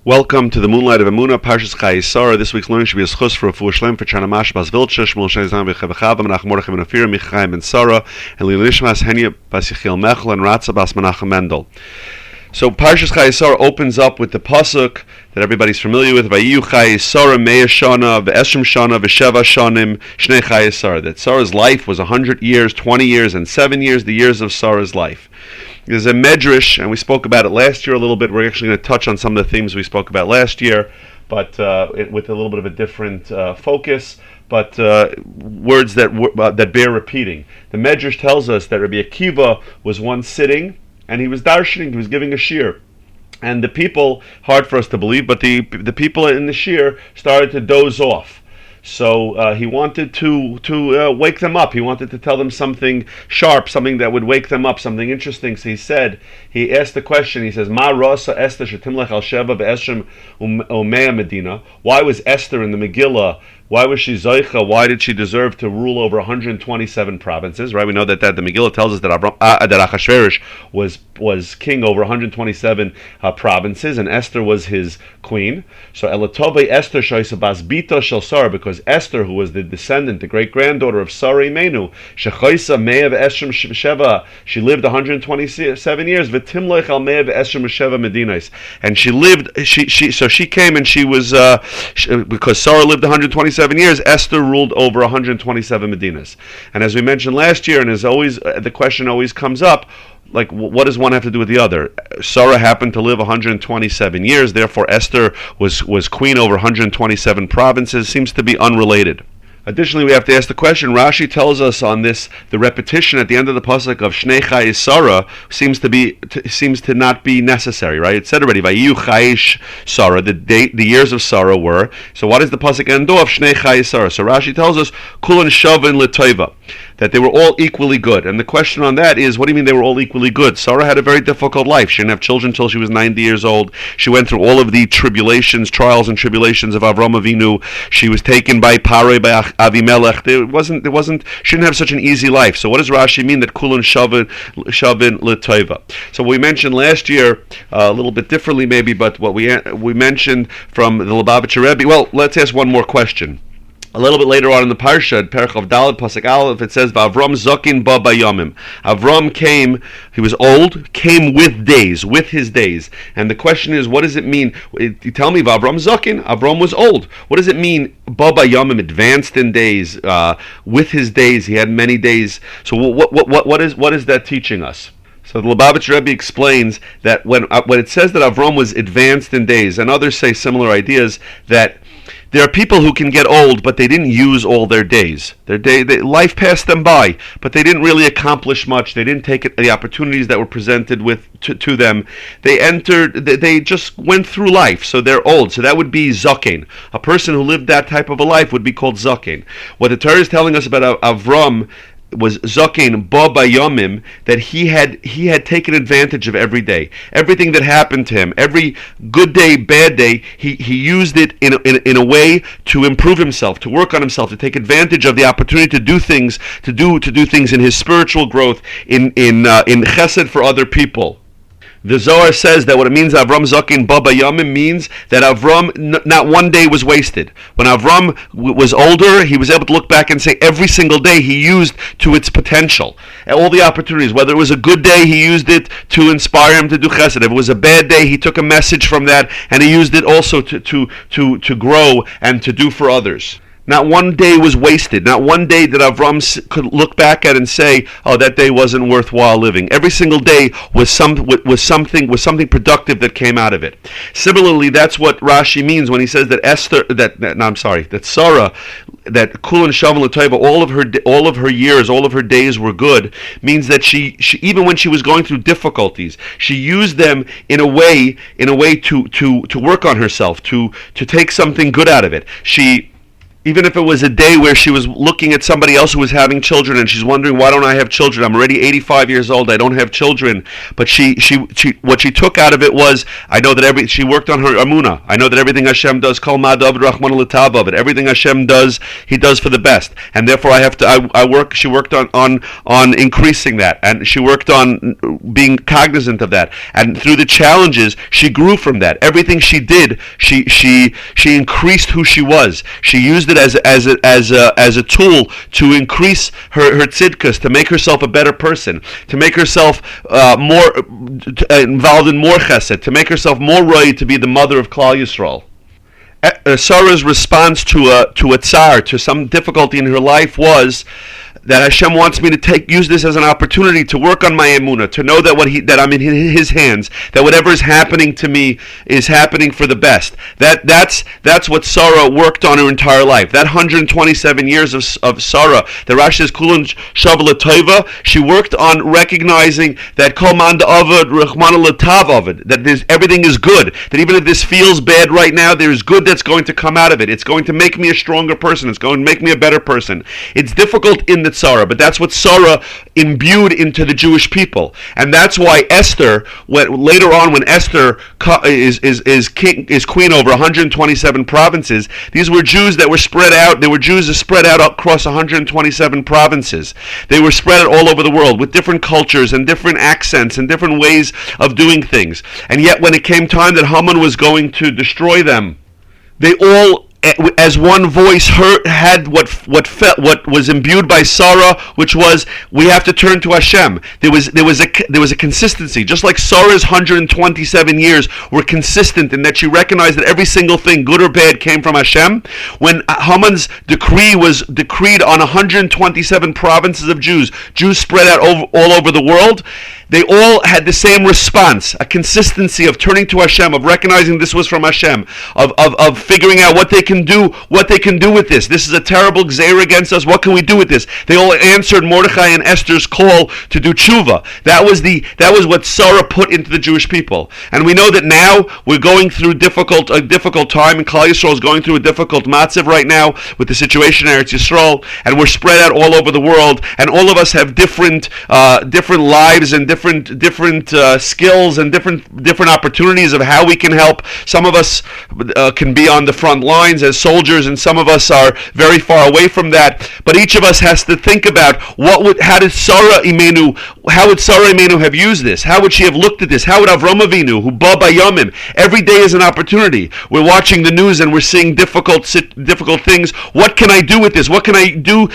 Welcome to the moonLight of Emuna, Parshas Chayei. This week's learning should be a schus for a full shlem for Chanamash Bas Vilcha, Shmuel Shai Zan B'Chevachava, Menachem Mordechai Ben Ofir, Michaim Ben Sarah, and Lilishmas Henya Bas Yechiel Mechel, and Ratza Bas Menachem Mendel. So Parshas Chayei opens up with the pasuk that everybody's familiar with: Vayiyu Chayei Sarah Me'ah Shana V'Esrim Shana V'Sheva Shanim Shnei Chayei. That Sarah's life was 100 years, 20 years, and 7 years. The years of Sarah's life. There's a medrash, and we spoke about it last year a little bit. We're actually going to touch on some of the themes we spoke about last year, but with a little bit of a different focus, but words that bear repeating. The medrash tells us that Rabbi Akiva was once sitting, and he was darshaning, he was giving a shir. And the people, hard for us to believe, but the people in the shir started to doze off. So he wanted to wake them up. He wanted to tell them something sharp, something that would wake them up, something interesting. So he asked the question. He says, "Ma rasa Esther shetimlech al sheva ve'esrim umea Medina?" Why was Esther in the Megillah? Why was she Zoicha? Why did she deserve to rule over 127 provinces? Right? We know that the Megillah tells us that Achashverosh was king over 127 provinces, and Esther was his queen. So Elatove Esther Shoisa Bas Bita Shel Sarah, because Esther, who was the descendant, the great granddaughter of Sarah Imenu, Shechoisa Me'ah Ve'esrim Sheva, she lived 127 years. V'timloich al Me'ah Ve'esrim Sheva Medinas, and she lived. So she came and she was because Sarah lived 127 years, Esther ruled over 127 Medinas. And as we mentioned last year, and as always, the question always comes up, like, what does one have to do with the other? Sarah happened to live 127 years, therefore Esther was queen over 127 provinces. Seems to be unrelated. Additionally, we have to ask the question. Rashi tells us on this, the repetition at the end of the pasuk of Shnei Chayei Sarah seems to not be necessary, right? It said already, Vayiyu Chayei Sarah, the years of Sarah were. So what does the pasuk end off? Shnei Chayei Sarah. So Rashi tells us, Kulan Shavin L'Toiva, that they were all equally good. And the question on that is, what do you mean they were all equally good? Sarah had a very difficult life. She didn't have children until she was 90 years old. She went through all of the trials and tribulations of Avram Avinu. She was taken by Paroi, by Avimelech. She didn't have such an easy life. So what does Rashi mean that Kulun Shavin L'Toiva? So we mentioned last year, a little bit differently maybe, but what we mentioned from the Lubavitcher Rebbe. Well, let's ask one more question. A little bit later on in the Parsha, Perach of Daled, Pasuk Aleph, it says, V'Avram Zokin Ba Bayamim. Avram came, he was old, came with his days. And the question is, what does it mean? You tell me, V'Avram Zokin, Avram was old. What does it mean, Ba Bayamim, advanced in days, with his days, he had many days. So what is that teaching us? So the Lubavitcher Rebbe explains that when it says that Avram was advanced in days, and others say similar ideas, that there are people who can get old, but they didn't use all their days. Life passed them by, but they didn't really accomplish much. They didn't take the opportunities that were presented to them. They just went through life, so they're old. So that would be Zaken. A person who lived that type of a life would be called Zaken. What the Torah is telling us about Avram was Zaken Ba Bayamim, that he had taken advantage of every day. Everything that happened to him, every good day, bad day, he used it in a way to improve himself, to work on himself, to take advantage of the opportunity to do things, to do things in his spiritual growth, in chesed for other people. The Zohar says that what it means, Avram Zakin Ba Bayamim, means that Avram, not one day was wasted. When Avram was older, he was able to look back and say every single day he used to its potential. All the opportunities, whether it was a good day, he used it to inspire him to do chesed. If it was a bad day, he took a message from that and he used it also to grow and to do for others. Not one day was wasted. Not one day did Avram could look back at and say, "Oh, that day wasn't worthwhile living." Every single day was something productive that came out of it. Similarly, that's what Rashi means when he says that Sarah, that Kulon Shavin L'Toiva, all of her years, all of her days were good. Means that she even when she was going through difficulties, she used them in a way to work on herself, to take something good out of it. even if it was a day where she was looking at somebody else who was having children and she's wondering, why don't I have children? I'm already 85 years old. I don't have children. But she what she took out of it was, I know that she worked on her Emuna. I know that everything Hashem does, Kol Ma David Rahman L'Tav of it. Everything Hashem does, He does for the best. And therefore she worked on increasing that. And she worked on being cognizant of that. And through the challenges, she grew from that. Everything she did, she increased who she was. She used it as a tool to increase her tzidkas, to make herself a better person, to make herself more involved in more chesed, to make herself more right to be the mother of Klal Yisrael. Sarah's response to a tsar, to some difficulty in her life, was that Hashem wants me to use this as an opportunity to work on my emunah, to know that I'm in His hands, that whatever is happening to me is happening for the best. That's what Sarah worked on her entire life. That 127 years of Sarah, the Rashi says Kulun Shavala Tova, she worked on recognizing that Kol Man Da'avad Rachmana L'Tav Avad, that everything is good, that even if this feels bad right now, there is good that's going to come out of it. It's going to make me a stronger person. It's going to make me a better person. It's difficult in the Sarah, but that's what Sarah imbued into the Jewish people, and that's why Esther, later on, when Esther is queen over 127 provinces, these were Jews that were spread out. They were Jews that spread out across 127 provinces. They were spread out all over the world with different cultures and different accents and different ways of doing things. And yet, when it came time that Haman was going to destroy them, they all, as one voice, had what was imbued by Sarah, which was, we have to turn to Hashem. There was a consistency, just like Sarah's 127 years were consistent in that she recognized that every single thing, good or bad, came from Hashem. When Haman's decree was decreed on 127 provinces of Jews spread out all over the world, they all had the same response, a consistency of turning to Hashem, of recognizing this was from Hashem, of figuring out what they can do with this. This is a terrible gzeira against us. What can we do with this? They all answered Mordechai and Esther's call to do tshuva. That was what Sarah put into the Jewish people. And we know that now we're going through a difficult time, and Klal Yisrael is going through a difficult matzav right now with the situation in Eretz Yisrael, and we're spread out all over the world, and all of us have different lives and different skills and different opportunities of how we can help. Some of us can be on the front lines as soldiers, and some of us are very far away from that. But each of us has to think about how would Sarah Imenu have used this? How would she have looked at this? How would Avram Avinu, who ba bayomim, every day is an opportunity. We're watching the news and we're seeing difficult things. What can I do with this? What can I do?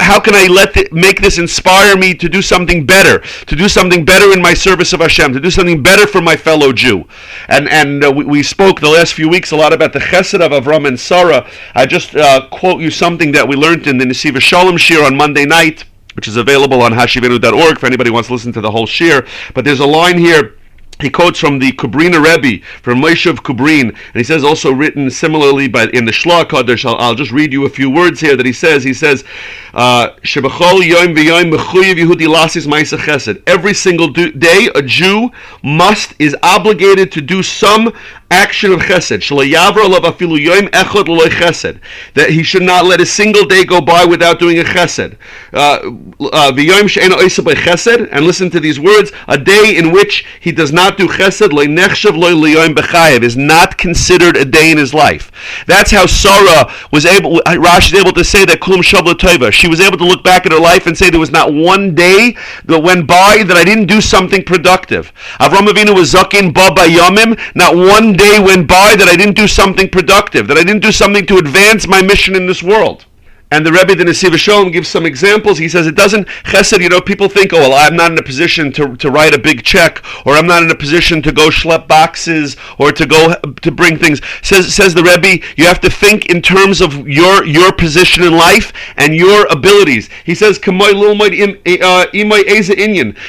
How can I make this inspire me to do something better? To do something better in my service of Hashem, to do something better for my fellow Jew. And we spoke the last few weeks a lot about the chesed of Avram and Sarah. I just quote you something that we learned in the Nesiva Shalom Shir on Monday night, which is available on hashivenu.org for anybody who wants to listen to the whole shir. But there's a line here. He quotes from the Kubrina Rebbe, from Moshe of Kubrin, and he says, also written similarly but in the Shla Kodesh. I'll just read you a few words here that he says. He says, Shebachol yom v'yom mechuyev Yehudi lasis ma'aseh chesed. Every single day, a Jew is obligated to do some action of chesed. That he should not let a single day go by without doing a chesed. And listen to these words: a day in which he does not do chesed is not considered a day in his life. That's how Sarah was able. Rashi is able to say that Kulum Shavla Tova. She was able to look back at her life and say there was not one day that went by that I didn't do something productive. Avram Avinu was zakin ba bayomim. Not one day went by that I didn't do something productive, that I didn't do something to advance my mission in this world. And the Rebbe, the Nesiva Shalom, gives some examples. He says it doesn't, chesed, people think, oh, well, I'm not in a position to write a big check, or I'm not in a position to go schlep boxes, or to bring things. Says the Rebbe, you have to think in terms of your position in life and your abilities. He says,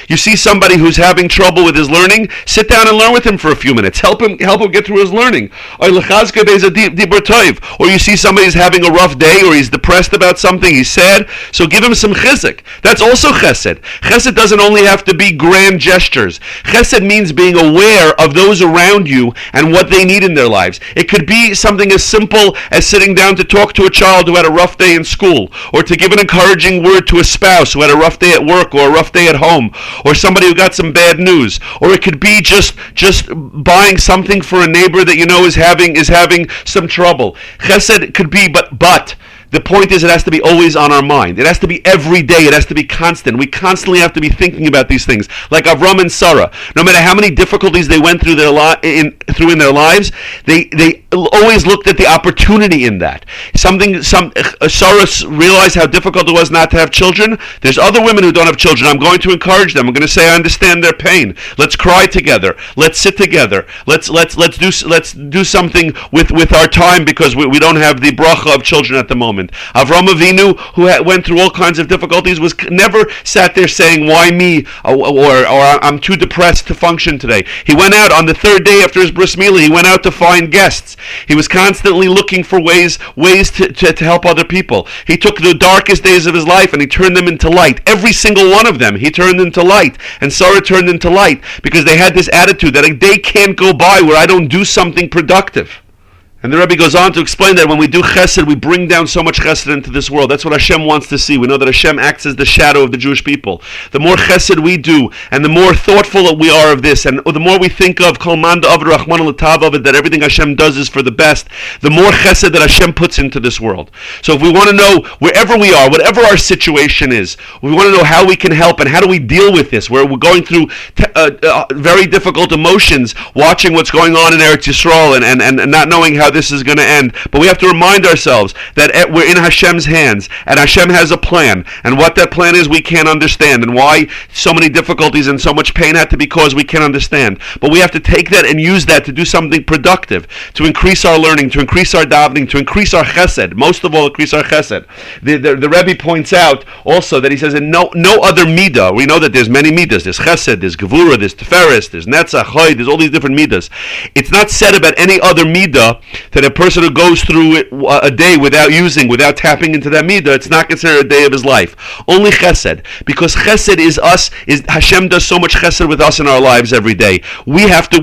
you see somebody who's having trouble with his learning, sit down and learn with him for a few minutes. Help him get through his learning. Or you see somebody who's having a rough day, or he's depressed depressed about something, he's sad, so give him some chizuk. That's also chesed. Chesed doesn't only have to be grand gestures. Chesed means being aware of those around you and what they need in their lives. It could be something as simple as sitting down to talk to a child who had a rough day in school, or to give an encouraging word to a spouse who had a rough day at work or a rough day at home, or somebody who got some bad news. Or it could be just buying something for a neighbor that you know is having some trouble. Chesed could be, but the point is, it has to be always on our mind. It has to be every day. It has to be constant. We constantly have to be thinking about these things. Like Avram and Sarah, no matter how many difficulties they went through in their lives, they always looked at the opportunity in that. Sarah realized how difficult it was not to have children. There's other women who don't have children. I'm going to encourage them. I'm going to say I understand their pain. Let's cry together. Let's sit together. Let's do something with our time, because we don't have the bracha of children at the moment. Avram Avinu, who went through all kinds of difficulties, was never sat there saying, "Why me?" or "I'm too depressed to function today." He went out on the third day after his bris milah. He went out to find guests. He was constantly looking for ways to help other people. He took the darkest days of his life and he turned them into light. Every single one of them he turned into light, and Sarah turned into light, because they had this attitude that a day can't go by where I don't do something productive. And the Rabbi goes on to explain that when we do chesed, we bring down so much chesed into this world. That's what Hashem wants to see. We know that Hashem acts as the shadow of the Jewish people. The more chesed we do, and the more thoughtful we are of this, and the more we think of Kol Man Da'av Rachman L'Tav of it, that everything Hashem does is for the best, the more chesed that Hashem puts into this world. So if we want to know, wherever we are, whatever our situation is, we want to know how we can help and how do we deal with this, where we're going through very difficult emotions, watching what's going on in Eretz Yisrael and not knowing how this is going to end. But we have to remind ourselves that we're in Hashem's hands, and Hashem has a plan, and what that plan is we can't understand, and why so many difficulties and so much pain had to be caused we can't understand. But we have to take that and use that to do something productive, to increase our learning, to increase our davening, to increase our chesed, most of all increase our chesed. The Rebbe points out also that he says in no other midah, we know that there's many midas, there's chesed, there's gevura, there's teferes, there's netzach, choy, there's all these different midas. It's not said about any other midah that a person who goes through a day without tapping into that midah, it's not considered a day of his life. Only chesed, because chesed is Hashem does so much chesed with us in our lives every day. We have to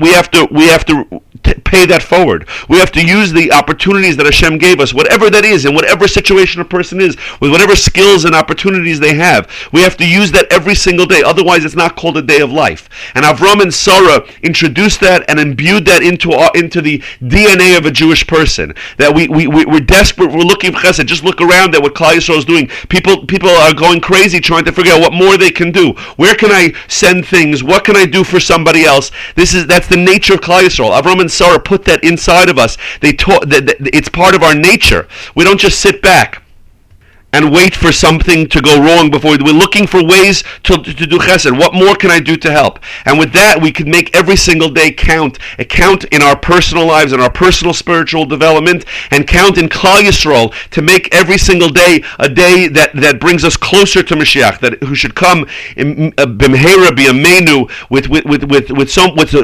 pay that forward. We have to use the opportunities that Hashem gave us, whatever that is, in whatever situation a person is, with whatever skills and opportunities they have. We have to use that every single day. Otherwise, it's not called a day of life. And Avram and Sarah introduced that and imbued that into the DNA of a Jewish person. That we're desperate. We're looking for chesed. Just look around at what Klal Yisrael is doing. People are going crazy trying to figure out what more they can do. Where can I send things? What can I do for somebody else? That's the nature of Klal Yisrael. Avram and Sarah put that inside of us. They taught that it's part of our nature. We don't just sit back and wait for something to go wrong before we're looking for ways to do chesed. What more can I do to help? And with that, we can make every single day count. A count in our personal lives, in our personal spiritual development, and count in Klal Yisrael to make every single day a day that brings us closer to Mashiach, who should come b'mheira b'yameinu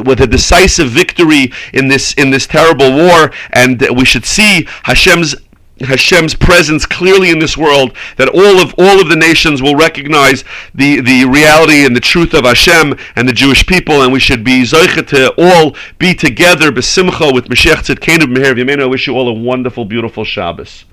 with a decisive victory in this terrible war, and we should see Hashem's presence clearly in this world, that all of the nations will recognize the reality and the truth of Hashem and the Jewish people, and we should be zoche to all be together b'simcha with Mashiach Tzidkenu b'meher v'yameinu. I wish you all a wonderful, beautiful Shabbos.